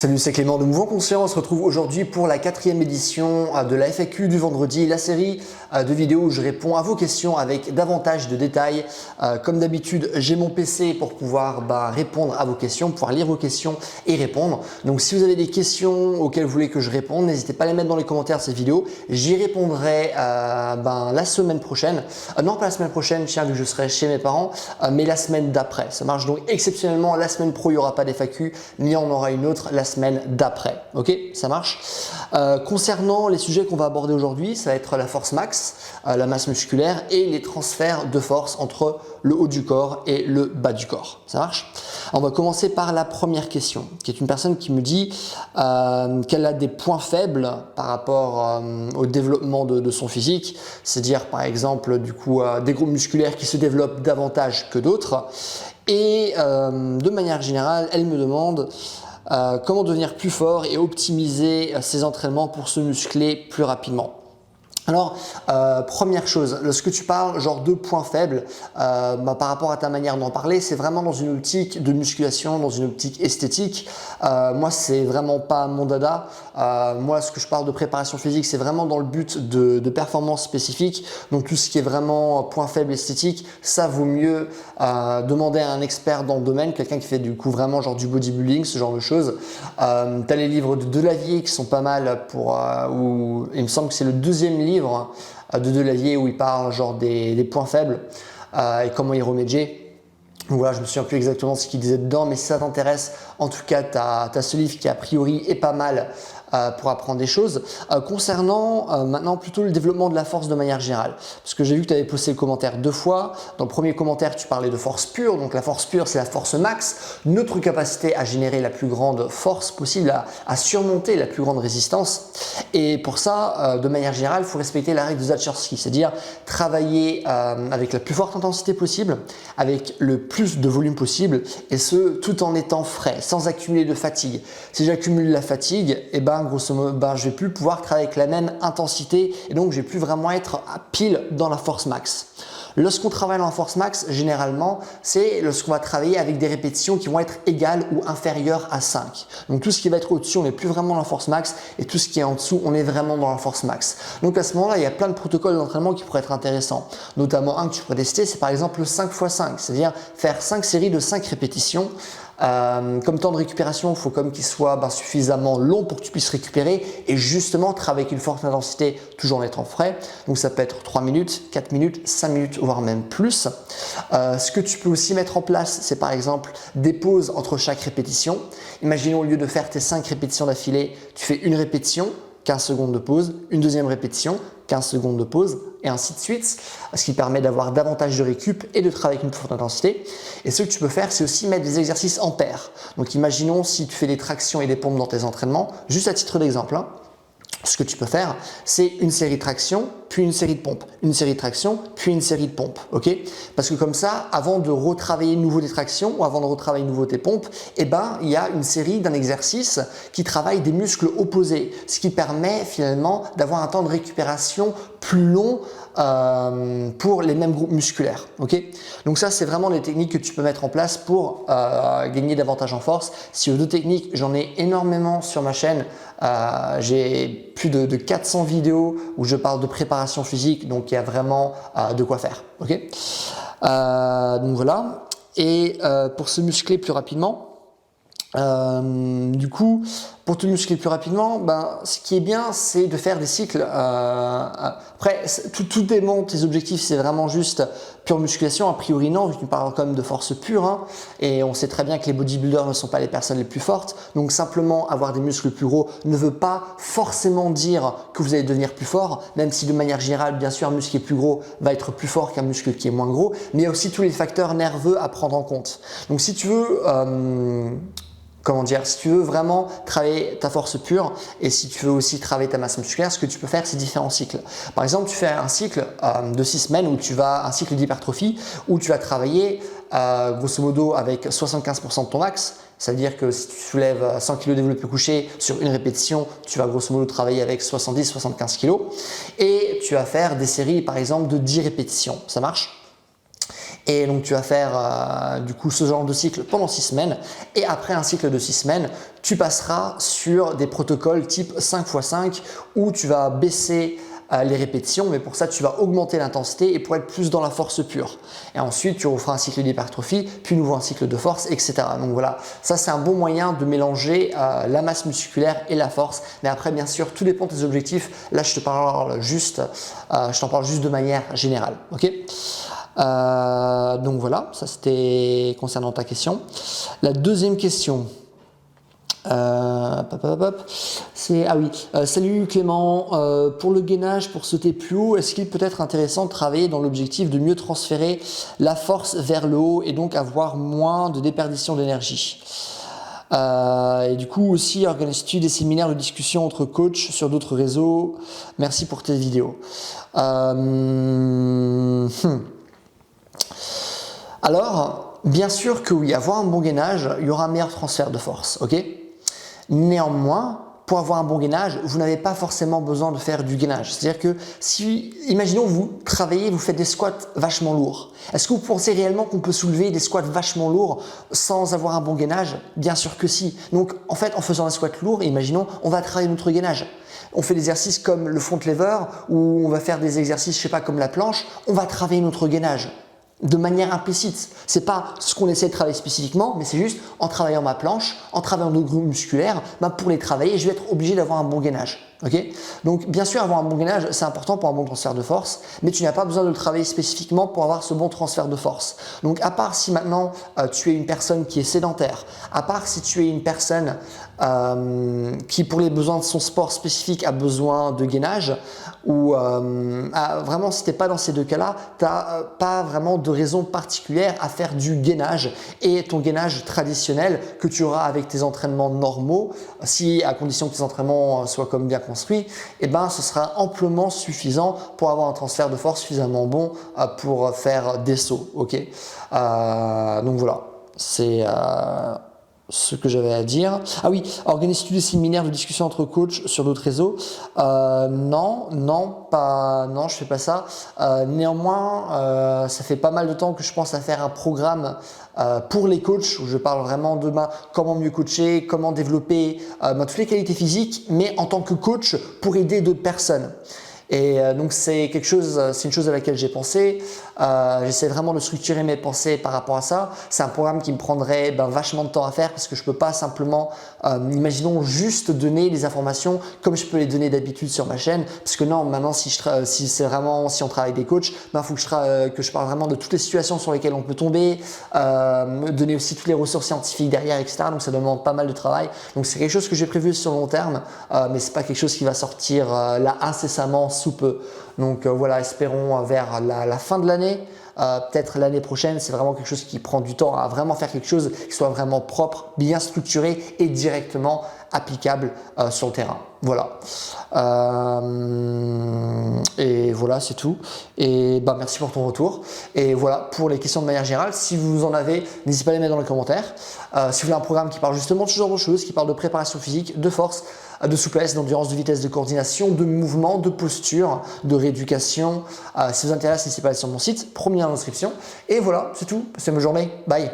Salut, c'est Clément de Mouvement Conscient. On se retrouve aujourd'hui pour la 4e édition de la FAQ du vendredi, la série de vidéos où je réponds à vos questions avec davantage de détails. Comme d'habitude, j'ai mon PC pour pouvoir répondre à vos questions, pouvoir lire vos questions et répondre. Donc si vous avez des questions auxquelles vous voulez que je réponde, n'hésitez pas à les mettre dans les commentaires de cette vidéo. J'y répondrai la semaine prochaine. Non, pas la semaine prochaine, tiens, vu que je serai chez mes parents, mais la semaine d'après. Ça marche donc exceptionnellement. La semaine pro, il n'y aura pas d'FAQ, mais il y en aura une autre la semaine d'après. Ok, ça marche. Concernant les sujets qu'on va aborder aujourd'hui, ça va être la force max, la masse musculaire et les transferts de force entre le haut du corps et le bas du corps. Ça marche. On va commencer par la première question, qui est une personne qui me dit qu'elle a des points faibles par rapport au développement de son physique, c'est-à-dire par exemple des groupes musculaires qui se développent davantage que d'autres. Et de manière générale, elle me demande comment devenir plus fort et optimiser ses entraînements pour se muscler plus rapidement. Alors, première chose, lorsque tu parles genre de points faibles, par rapport à ta manière d'en parler, c'est vraiment dans une optique de musculation, dans une optique esthétique. Moi, c'est vraiment pas mon dada. Moi, ce que je parle de préparation physique, c'est vraiment dans le but de performance spécifique. Donc, tout ce qui est vraiment point faible esthétique, ça vaut mieux demander à un expert dans le domaine, quelqu'un qui fait du coup vraiment genre du bodybuilding, ce genre de choses. Tu as les livres de Delavier qui sont pas mal où il me semble que c'est le 2e livre de Delavier où il parle genre des points faibles et comment y remédier. Donc voilà, je me souviens plus exactement ce qu'il disait dedans, mais si ça t'intéresse, en tout cas, tu as ce livre qui a priori est pas mal pour apprendre des choses. Concernant maintenant plutôt le développement de la force de manière générale, parce que j'ai vu que tu avais posté le commentaire 2 fois. Dans le premier commentaire, tu parlais de force pure. Donc la force pure, c'est la force max, notre capacité à générer la plus grande force possible, à surmonter la plus grande résistance. Et pour ça, de manière générale, il faut respecter la règle de Zatchersky, c'est-à-dire travailler avec la plus forte intensité possible, avec le plus de volume possible, et ce tout en étant frais, sans accumuler de fatigue. Si j'accumule la fatigue, grosso modo, je vais plus pouvoir travailler avec la même intensité et donc je vais plus vraiment être à pile dans la force max. Lorsqu'on travaille dans la force max, généralement, c'est lorsqu'on va travailler avec des répétitions qui vont être égales ou inférieures à 5. Donc tout ce qui va être au-dessus, on n'est plus vraiment dans la force max et tout ce qui est en dessous, on est vraiment dans la force max. Donc à ce moment-là, il y a plein de protocoles d'entraînement qui pourraient être intéressants. Notamment un que tu pourrais tester, c'est par exemple le 5x5, c'est-à-dire faire 5 séries de 5 répétitions. Comme temps de récupération, il faut comme qu'il soit suffisamment long pour que tu puisses récupérer et justement travailler avec une forte intensité toujours en étant frais. Donc ça peut être 3 minutes, 4 minutes, 5 minutes voire même plus. Ce que tu peux aussi mettre en place, c'est par exemple des pauses entre chaque répétition. Imaginons au lieu de faire tes 5 répétitions d'affilée, tu fais une répétition, 15 secondes de pause, une deuxième répétition, 15 secondes de pause et ainsi de suite, ce qui permet d'avoir davantage de récup et de travailler avec une plus forte intensité. Et ce que tu peux faire, c'est aussi mettre des exercices en paire. Donc imaginons si tu fais des tractions et des pompes dans tes entraînements, juste à titre d'exemple, ce que tu peux faire, c'est une série de tractions, puis une série de pompes, une série de tractions, puis une série de pompes, ok? Parce que comme ça, avant de retravailler nouveau des tractions ou avant de retravailler nouveau tes pompes, il y a une série d'un exercice qui travaille des muscles opposés, ce qui permet finalement d'avoir un temps de récupération plus long pour les mêmes groupes musculaires, ok? Donc ça, c'est vraiment des techniques que tu peux mettre en place pour gagner davantage en force. Si aux 2 techniques, j'en ai énormément sur ma chaîne. J'ai plus de 400 vidéos où je parle de préparation physique, donc il y a vraiment de quoi faire, ok? Donc voilà. Et pour se muscler plus rapidement, pour te muscler plus rapidement, ce qui est bien, c'est de faire des cycles. Après, tout dépend de tes objectifs, c'est vraiment juste pure musculation. A priori, non, vu que tu parles quand même de force pure. Et on sait très bien que les bodybuilders ne sont pas les personnes les plus fortes. Donc, simplement avoir des muscles plus gros ne veut pas forcément dire que vous allez devenir plus fort, même si de manière générale, bien sûr, un muscle qui est plus gros va être plus fort qu'un muscle qui est moins gros. Mais il y a aussi tous les facteurs nerveux à prendre en compte. Donc, si tu veux si tu veux vraiment travailler ta force pure et si tu veux aussi travailler ta masse musculaire, ce que tu peux faire, c'est différents cycles. Par exemple, tu fais un cycle de 6 semaines un cycle d'hypertrophie où tu vas travailler grosso modo avec 75% de ton max. C'est-à-dire que si tu soulèves 100 kg développé couché sur une répétition, tu vas grosso modo travailler avec 70-75 kg et tu vas faire des séries par exemple de 10 répétitions. Ça marche ? Et donc tu vas faire du coup ce genre de cycle pendant 6 semaines et après un cycle de 6 semaines, tu passeras sur des protocoles type 5x5 où tu vas baisser les répétitions, mais pour ça tu vas augmenter l'intensité et pour être plus dans la force pure. Et ensuite tu referas un cycle d'hypertrophie, puis nouveau un cycle de force, etc. Donc voilà, ça c'est un bon moyen de mélanger la masse musculaire et la force. Mais après bien sûr tout dépend de tes objectifs. Là je t'en parle juste de manière générale. Ok. Donc voilà, ça c'était concernant ta question. La deuxième question, c'est ah oui, salut Clément, pour le gainage, pour sauter plus haut, est-ce qu'il peut être intéressant de travailler dans l'objectif de mieux transférer la force vers le haut et donc avoir moins de déperdition d'énergie? Et du coup aussi, organises-tu des séminaires de discussion entre coachs sur d'autres réseaux? Merci pour tes vidéos. Alors, bien sûr que oui, avoir un bon gainage, il y aura un meilleur transfert de force, ok? Néanmoins, pour avoir un bon gainage, vous n'avez pas forcément besoin de faire du gainage. C'est-à-dire que si, imaginons, vous travaillez, vous faites des squats vachement lourds. Est-ce que vous pensez réellement qu'on peut soulever des squats vachement lourds sans avoir un bon gainage? Bien sûr que si. Donc, en fait, en faisant un squat lourd, imaginons, on va travailler notre gainage. On fait des exercices comme le front lever ou on va faire des exercices, je sais pas, comme la planche. On va travailler notre gainage de manière implicite. C'est pas ce qu'on essaie de travailler spécifiquement, mais c'est juste en travaillant ma planche, en travaillant nos groupes musculaires, pour les travailler, je vais être obligé d'avoir un bon gainage. Okay. Donc bien sûr, avoir un bon gainage, c'est important pour un bon transfert de force, mais tu n'as pas besoin de le travailler spécifiquement pour avoir ce bon transfert de force. Donc à part si maintenant tu es une personne qui est sédentaire, à part si tu es une personne qui pour les besoins de son sport spécifique a besoin de gainage, ou vraiment si tu n'es pas dans ces deux cas-là, tu n'as pas vraiment de raison particulière à faire du gainage, et ton gainage traditionnel que tu auras avec tes entraînements normaux, si à condition que tes entraînements soient comme bien construits, et ben ce sera amplement suffisant pour avoir un transfert de force suffisamment bon pour faire des sauts. Ok. Donc voilà, c'est ce que j'avais à dire. Ah oui, organises-tu des séminaires de discussion entre coachs sur d'autres réseaux? Non, je fais pas ça. Néanmoins, ça fait pas mal de temps que je pense à faire un programme pour les coachs où je parle vraiment de comment mieux coacher, comment développer toutes les qualités physiques, mais en tant que coach pour aider d'autres personnes. Et donc c'est une chose à laquelle j'ai pensé. J'essaie vraiment de structurer mes pensées par rapport à ça. C'est un programme qui me prendrait vachement de temps à faire parce que je peux pas simplement, imaginons juste donner les informations comme je peux les donner d'habitude sur ma chaîne. Parce que non, maintenant si on travaille avec des coachs, faut que je parle vraiment de toutes les situations sur lesquelles on peut tomber, me donner aussi toutes les ressources scientifiques derrière, etc. Donc ça demande pas mal de travail. Donc c'est quelque chose que j'ai prévu sur le long terme, mais c'est pas quelque chose qui va sortir là incessamment sous peu. Donc voilà, espérons vers la fin de l'année, peut-être l'année prochaine. C'est vraiment quelque chose qui prend du temps à vraiment faire quelque chose qui soit vraiment propre, bien structuré et directement applicable sur le terrain. Voilà. Et voilà, c'est tout. Et merci pour ton retour. Et voilà, pour les questions de manière générale, si vous en avez, n'hésitez pas à les mettre dans les commentaires. Si vous voulez un programme qui parle justement de ce genre de choses, qui parle de préparation physique, de force, de souplesse, d'endurance, de vitesse, de coordination, de mouvement, de posture, de rééducation. Si ça vous intéresse, n'hésitez pas à aller sur mon site, premier lien dans la description. Et voilà, c'est tout. Passez une bonne journée. Bye.